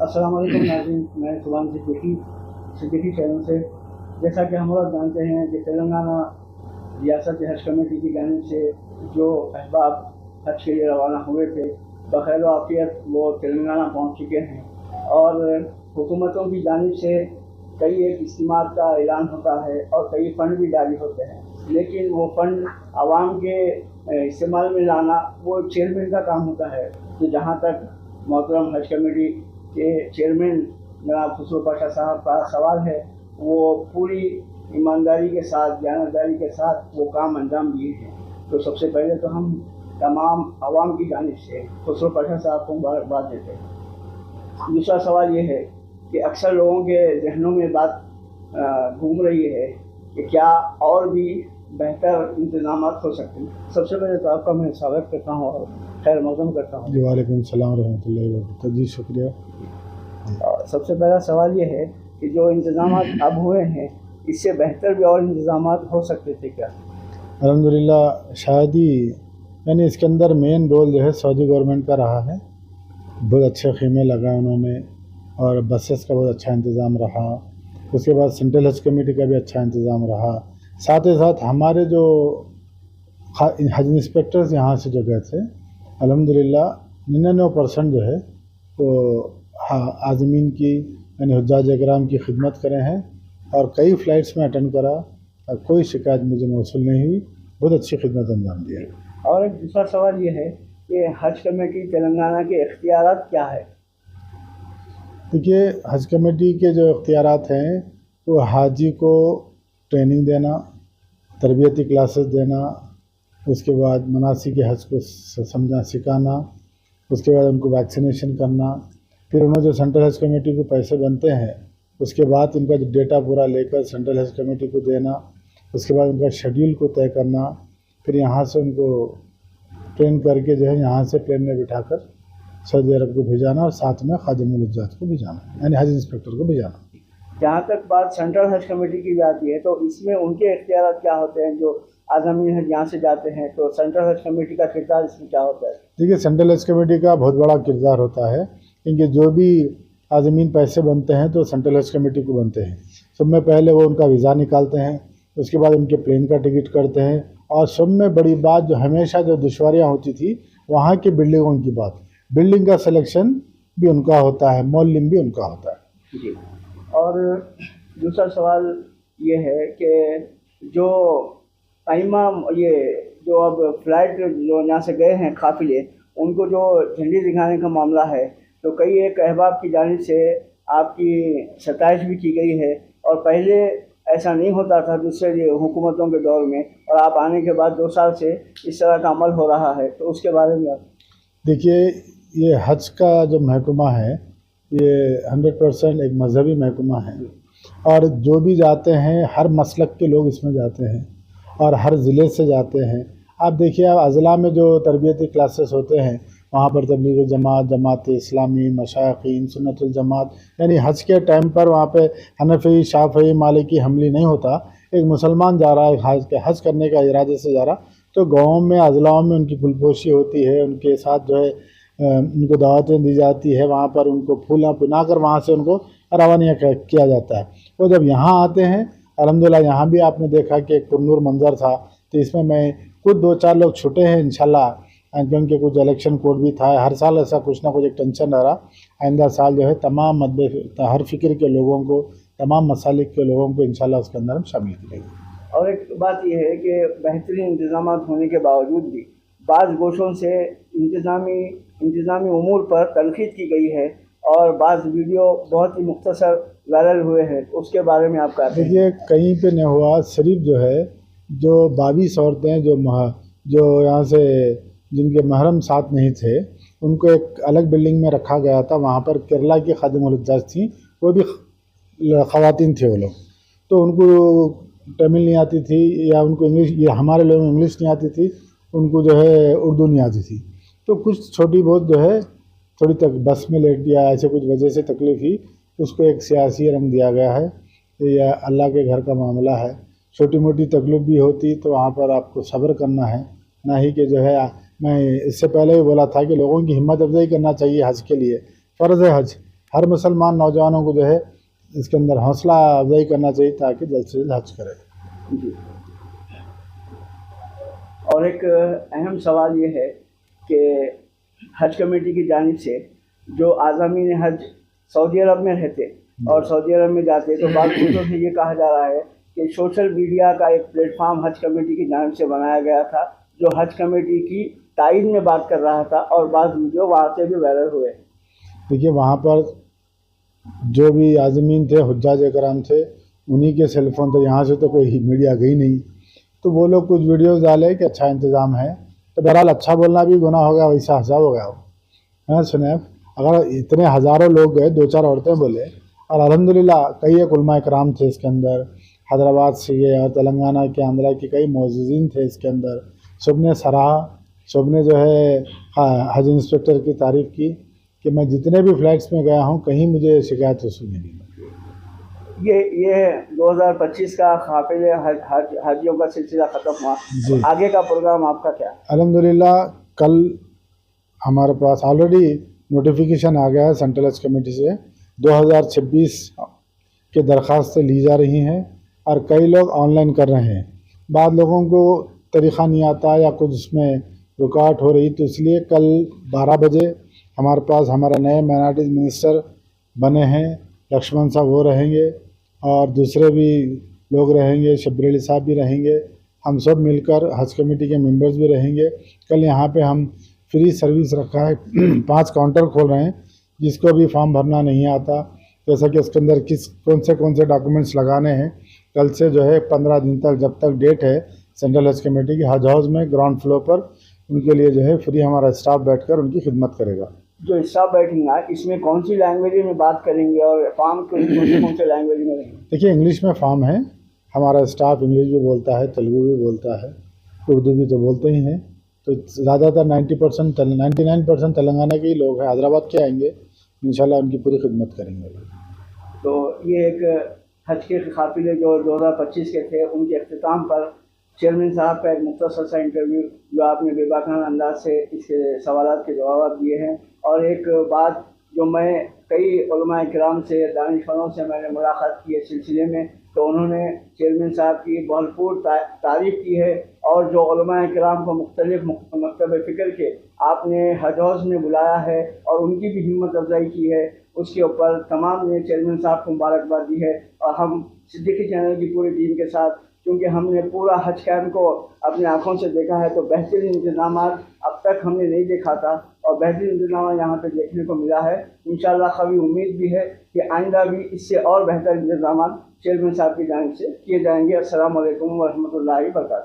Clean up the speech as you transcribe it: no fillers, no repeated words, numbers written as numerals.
अस्सलाम वालेकुम नाज़रीन, मैं सुभान सिद्दीकी चैनल से। जैसा कि हम लोग जानते हैं कि तेलंगाना रियासत हज कमेटी की जानिब से जो अहबाब हज के लिए रवाना हुए थे, बखैर आफियत वो तेलंगाना पहुँच चुके हैं और हुकूमतों की जानिब से कई एक इज्तिमात का ऐलान होता है और कई फ़ंड भी जारी होते हैं, लेकिन वो फ़ंड आवाम के इस्तेमाल में लाना वो चेयरमैन का काम होता है। तो जहाँ तक मोहतरम हज कमेटी के चेयरमैन जनाब खुसरो पाशा साहब का सवाल है, वो पूरी ईमानदारी के साथ, दयानतदारी के साथ वो काम अंजाम दिए हैं। तो सबसे पहले तो हम तमाम आवाम की जानिब से खुसरो पाशा साहब को मुबारकबाद देते हैं। दूसरा सवाल ये है कि अक्सर लोगों के जहनों में बात घूम रही है कि क्या और भी बेहतर इंतजाम हो सकते हैं। सबसे पहले तो आपका मैं स्वागत करता हूँ और खैर मक़दम करता हूँ। जी वालेकुम सलाम रहमतुल्लाहि व बरकातहू। जी शुक्रिया। सबसे पहला सवाल ये है कि जो इंतजाम अब हुए हैं, इससे बेहतर भी और इंतजाम हो सकते थे क्या? अल्हम्दुलिल्लाह शादी यानी इसके अंदर मेन रोल जो है सऊदी गवर्नमेंट का रहा है। बहुत अच्छे ख़ीमे लगाए उन्होंने और बसेस का बहुत अच्छा इंतज़ाम रहा। उसके बाद सेंट्रल हज कमेटी का भी अच्छा इंतज़ाम रहा। साथ ही साथ हमारे जो हज इंस्पेक्टर्स यहाँ से जो गए थे, अल्हम्दुलिल्लाह 99% जो है वो आज़मीन की यानी हुज्जाज इकराम की खिदमत करे हैं और कई फ़्लाइट्स में अटेंड करा और कोई शिकायत मुझे मौसूल नहीं हुई। बहुत अच्छी खिदमत अंजाम दी है। और एक दूसरा सवाल ये है कि हज कमेटी तेलंगाना के इख्तियारात क्या है? देखिए, हज कमेटी के जो इख्तियारात हैं वो हाजी को ट्रेनिंग देना, तरबियती क्लासेस देना, उसके बाद मनासिक हज को समझा सिखाना, उसके बाद उनको वैक्सीनेशन करना, फिर उन्हें जो सेंट्रल हज कमेटी को पैसे बनते हैं उसके बाद उनका जो डेटा पूरा लेकर सेंट्रल हज कमेटी को देना, उसके बाद उनका शेड्यूल को तय करना, फिर यहाँ से उनको ट्रेन करके जो है यहाँ से प्लेन में बिठाकर सऊदी अरब को भेजाना और साथ में खादिमुल हुज्जाज को भेजाना यानी हज इंस्पेक्टर को भेजाना। जहाँ तक बात सेंट्रल हज कमेटी की आती है तो इसमें उनके इख्तियारात क्या होते हैं? जो आज़मीन हज यहाँ से जाते हैं तो सेंट्रल हज कमेटी का किरदार इसमें क्या होता है? देखिए, सेंट्रल हज कमेटी का बहुत बड़ा किरदार होता है, क्योंकि जो भी आज़मीन पैसे बनते हैं तो सेंट्रल हज कमेटी को बनते हैं। सब में पहले वो उनका वीज़ा निकालते हैं, उसके बाद उनके प्लेन का टिकट करते हैं और सब में बड़ी बात जो हमेशा जो दुश्वारियाँ होती थी वहाँ की बिल्डिंगों की बात, बिल्डिंग का सिलेक्शन भी उनका होता है, मौलिम भी उनका होता है। जी। और दूसरा सवाल ये है कि जो आइमा ये जो अब फ़्लाइट जो यहाँ से गए हैं काफ़िले, उनको जो झंडी दिखाने का मामला है, तो कई एक अहबाब की जानिब से आपकी सताइश भी की गई है और पहले ऐसा नहीं होता था दूसरे हुकूमतों के दौर में, और आप आने के बाद 2 साल से इस तरह का अमल हो रहा है, तो उसके बारे में आप? देखिए, ये हज का जो महकमा है ये 100% एक मजहबी महकमा है और जो भी जाते हैं हर मसलक के लोग इसमें जाते हैं और हर ज़िले से जाते हैं। आप देखिए, आप अज़ला में जो तरबियती क्लासेस होते हैं वहाँ पर तबलीग जमात, जमात इस्लामी, मशाइखीन, सुन्नतुल जमात यानी हज के टाइम पर वहाँ पे हनफी, शाफ़ी, मालिकी, हम्बली नहीं होता। एक मुसलमान जा रहा है हज करने का इरादे से जा रहा, तो गाँव में अज़लाओं में उनकी फुलपोशी होती है, उनके साथ जो है उनको दावतें दी जाती है, वहाँ पर उनको फूला पिना कर वहाँ से उनको रवानिया किया जाता है। वो जब यहाँ आते हैं, अल्हम्दुलिल्लाह यहाँ भी आपने देखा कि एक पुरनूर मंज़र था, तो इसमें मैं खुद 2-4 लोग छूटे हैं इंशाल्लाह, क्योंकि कुछ इलेक्शन कोड भी था। हर साल ऐसा कुछ ना कुछ एक टेंशन रह रहा। आइंदा साल जो है तमाम हर फ़िक्र के लोगों को, तमाम मसालिक के लोगों को इंशाल्लाह उसके अंदर हम शामिल करेंगे। और एक बात यह है कि बेहतरीन इंतजाम होने के बावजूद भी बाज़ गोशों से इंतज़ामी उमूर पर तनक़ीद की गई है और बाज़ वीडियो बहुत ही मुख्तसर वायरल हुए हैं, उसके बारे में आप क्या कहें? देखिए, कहीं पे नहीं हुआ। सिर्फ जो है जो 22 औरतें जो यहाँ से जिनके महरम साथ नहीं थे उनको एक अलग बिल्डिंग में रखा गया था। वहाँ पर केरला की खादिमुल हुज्जाज थी, वो भी ख़वातीन थे वो लोग, तो उनको तमिल नहीं आती थी या उनको इंग्लिश, या हमारे लोगों को इंग्लिश नहीं आती थी, उनको जो है उर्दू नहीं आती थी, तो कुछ छोटी बहुत जो है थोड़ी तक बस में लेट दिया, ऐसे कुछ वजह से तकलीफ़ हुई, उसको एक सियासी रंग दिया गया है। यह अल्लाह के घर का मामला है, छोटी मोटी तकलीफ़ भी होती तो वहाँ पर आपको सब्र करना है, ना ही कि जो है मैं इससे पहले भी बोला था कि लोगों की हिम्मत अफजाई करना चाहिए हज के लिए। फ़र्ज़ है हज, हर मुसलमान नौजवानों को जो है इसके अंदर हौसला अफजाई करना चाहिए ताकि जल्द से जल्द हज करें। जी। और एक अहम सवाल ये है कि हज कमेटी की जानिब से जो आज़ामीन हज सऊदी अरब में रहते और सऊदी अरब में जाते तो बाद दूसरों से ये कहा जा रहा है कि सोशल मीडिया का एक प्लेटफॉर्म हज कमेटी की जानिब से बनाया गया था जो हज कमेटी की तायीद में बात कर रहा था और बाद वीडियो वहाँ से भी वायरल हुए। देखिए वहाँ पर जो भी आज़मीन थे, हुज्जाज कराम थे, उन्हीं के सेलफोन थे, यहाँ से तो कोई मीडिया गई नहीं, तो वो लोग कुछ वीडियोस डाले कि अच्छा इंतज़ाम है, तो बहरहाल अच्छा बोलना भी गुनाह हो गया, वैसा हसाब हो गया वो है। सुने, अगर इतने हज़ारों लोग गए, 2-4 औरतें बोले, और अल्हम्दुलिल्लाह कई एक उलमा इकराम थे इसके अंदर, हैदराबाद से ये और तेलंगाना के आंध्रा के कई मौजूदीन थे इसके अंदर, सबने सराहा, सबने जो है हज इंस्पेक्टर की तारीफ़ की कि मैं जितने भी फ्लाइट्स में गया हूँ कहीं मुझे शिकायत वसूल नहीं मिली। ये 2025 का काफिले हाजियों का सिलसिला ख़त्म हुआ, तो आगे का प्रोग्राम आपका क्या? अल्हम्दुलिल्लाह कल हमारे पास ऑलरेडी नोटिफिकेशन आ गया है सेंट्रल हज कमेटी से, 2026 के दरख्वास्तें ली जा रही हैं और कई लोग ऑनलाइन कर रहे हैं। बाद लोगों को तरीक़ा नहीं आता या कुछ उसमें रुकावट हो रही, तो इसलिए कल 12 बजे हमारे पास हमारे नए माइनॉरिटीज़ मिनिस्टर बने हैं, लक्ष्मण साहब वो रहेंगे और दूसरे भी लोग रहेंगे, शब्बीर अली साहब भी रहेंगे, हम सब मिलकर हज कमेटी के मेंबर्स भी रहेंगे। कल यहाँ पे हम फ्री सर्विस रखा है, 5 काउंटर खोल रहे हैं, जिसको भी फॉर्म भरना नहीं आता, जैसा कि उसके अंदर कौन से डॉक्यूमेंट्स लगाने हैं, कल से जो है 15 दिन तक जब तक डेट है सेंट्रल हज कमेटी की, हज हाउस में ग्राउंड फ्लोर पर उनके लिए जो है फ्री हमारा स्टाफ बैठकर उनकी खिदमत करेगा। जो स्टाफ बैठेगा इसमें कौन सी लैंग्वेज में बात करेंगे और फॉर्म कौन से लैंग्वेज में रहेंगे? देखिए इंग्लिश में फॉर्म है, हमारा स्टाफ इंग्लिश भी बोलता है, तेलुगु भी बोलता है, उर्दू भी तो बोलते ही हैं, तो ज़्यादातर 99% तेलंगाना के ही लोग हैं, हैदराबाद के आएंगे, इंशाल्लाह उनकी पूरी खिदमत करेंगे। तो ये एक हज के काफिले जो 2025 के थे उनके अख्तिताम पर चेयरमैन साहब का एक मुख्तसर सा इंटरव्यू जो आपने बेबाकाना अंदाज से इसके सवालात के जवाब दिए हैं, और एक बात जो मैं कई उलमा किराम से, दानिशवरों से मैंने मुलाकात की है सिलसिले में, तो उन्होंने चेयरमैन साहब की भरपूर तारीफ़ की है और जो उलमा किराम को मुख्तलिफ मकतब फ़िक्र के आपने हज हाउस में बुलाया है और उनकी भी हिम्मत अफजाई की है, उसके ऊपर तमाम ने चेयरमैन साहब को मुबारकबाद दी है। और हम सिद्दीकी चैनल की पूरी टीम के साथ, क्योंकि हमने पूरा हज कैंप को अपनी आँखों से देखा है, तो बेहतरीन इंतजाम अब तक हमने नहीं देखा था और बेहतरीन इंतजाम यहाँ पे देखने को मिला है। इंशाअल्लाह कभी उम्मीद भी है कि आइंदा भी इससे और बेहतर इंतजाम चेयरमैन साहब की जानिब से किए जाएंगे। अस्सलाम वालेकुम व रहमतुल्लाहि व बरकातहू।